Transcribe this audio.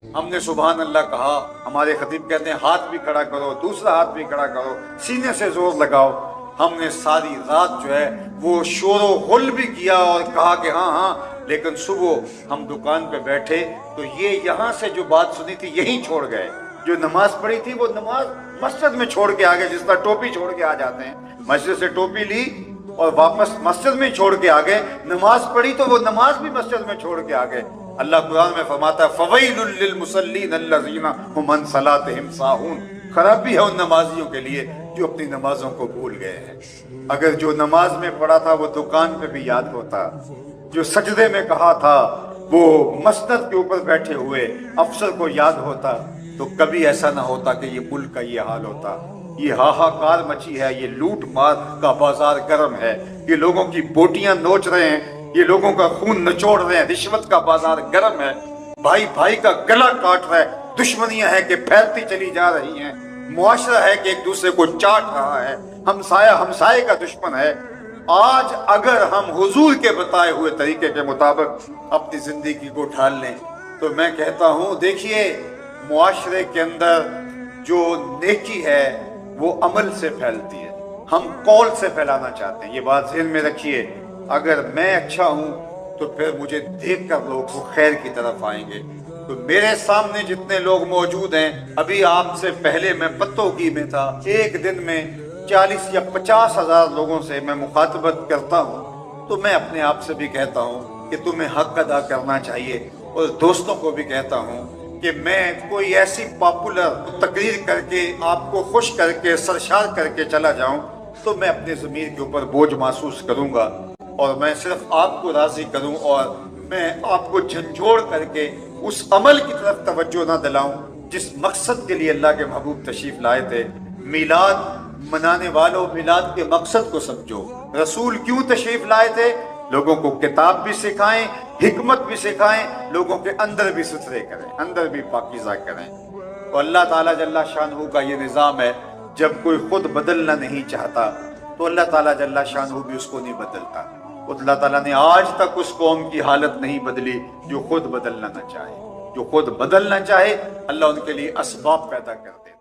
हमने सुबहान अल्लाह कहा, हमारे खतीब कहते हैं हाथ भी खड़ा करो, दूसरा हाथ भी खड़ा करो, सीने से जोर लगाओ। हमने सारी रात जो है वो शोर गुल भी किया और कहा कि हाँ हाँ, लेकिन सुबह हम दुकान पे बैठे तो ये यहाँ से जो बात सुनी थी यहीं छोड़ गए। जो नमाज पढ़ी थी वो नमाज मस्जिद में छोड़ के आ गए, जिस तरह टोपी छोड़ के आ जाते हैं। मस्जिद से टोपी ली और वापस मस्जिद में छोड़ के आ गए। नमाज पढ़ी तो वो नमाज भी मस्जिद में छोड़ के आ गए। अल्लाह कुरान में फरमाता है फवैलुल लिल मुसल्लीन अल्लज़ीना हुम अन सलातिहिम साहून। खराबी है उन नमाजियों के लिए जो अपनी नमाजों को भूल गए हैं। अगर जो नमाज में पढ़ा था वो दुकान पे भी याद होता, जो सजदे में कहा था वो मसनद के ऊपर बैठे हुए अफसर को याद होता, तो कभी ऐसा ना होता कि ये मुल्क का ये हाल होता। ये हाहाकार मची है, ये लूट मार का बाजार गर्म है, ये लोगों की बोटियां नोच रहे हैं, ये लोगों का खून निचोड़ रहे हैं, रिश्वत का बाजार गर्म है, भाई भाई का गला काट रहा है, दुश्मनियां हैं कि फैलती चली जा रही हैं, मुआशरा है कि एक दूसरे को चाट रहा है, हमसाया हमसाये का दुश्मन है। आज अगर हम हुजूर के बताए हुए तरीके के मुताबिक अपनी जिंदगी को ढाल लें तो मैं कहता हूं, देखिए मुआशरे के अंदर जो नेकी है वो अमल से फैलती है, हम कौल से फैलाना चाहते हैं। ये बात ज़हन में रखिए। अगर मैं अच्छा हूं तो फिर मुझे देख कर लोग वो खैर की तरफ आएंगे। तो मेरे सामने जितने लोग मौजूद हैं, अभी आपसे पहले मैं पत्तोगी में था, एक दिन में 40 या 50 हजार लोगों से मैं मुखातबत करता हूं। तो मैं अपने आप से भी कहता हूं कि तुम्हें हक अदा करना चाहिए, और दोस्तों को भी कहता हूं कि मैं कोई ऐसी पॉपुलर तकरीर करके आपको खुश करके सरशार करके चला जाऊं तो मैं अपने ज़मीर के ऊपर बोझ महसूस करूंगा, और मैं सिर्फ आपको राजी करूं और मैं आपको झंझोड़ करके उस अमल की तरफ तवज्जो ना दिलाऊं जिस मकसद के लिए अल्लाह के महबूब तशरीफ लाए थे। मिलाद मनाने वालों, मिलाद के मकसद को समझो। रसूल क्यों तशरीफ लाए थे? लोगों को किताब भी सिखाएं, हिकमत भी सिखाएं, लोगों के अंदर भी सुथरे करें, अंदर भी पाकीज़ा करें। तो अल्लाह ताला जल्ला शानहू का ये निज़ाम है, जब कोई खुद बदलना नहीं चाहता तो अल्लाह ताला जल्ला शानहू भी उसको नहीं बदलता। अल्लाह ताला ने आज तक उस कौम की हालत नहीं बदली जो खुद बदलना न चाहे। जो खुद बदलना चाहे अल्लाह उनके लिए असबाब पैदा कर दे।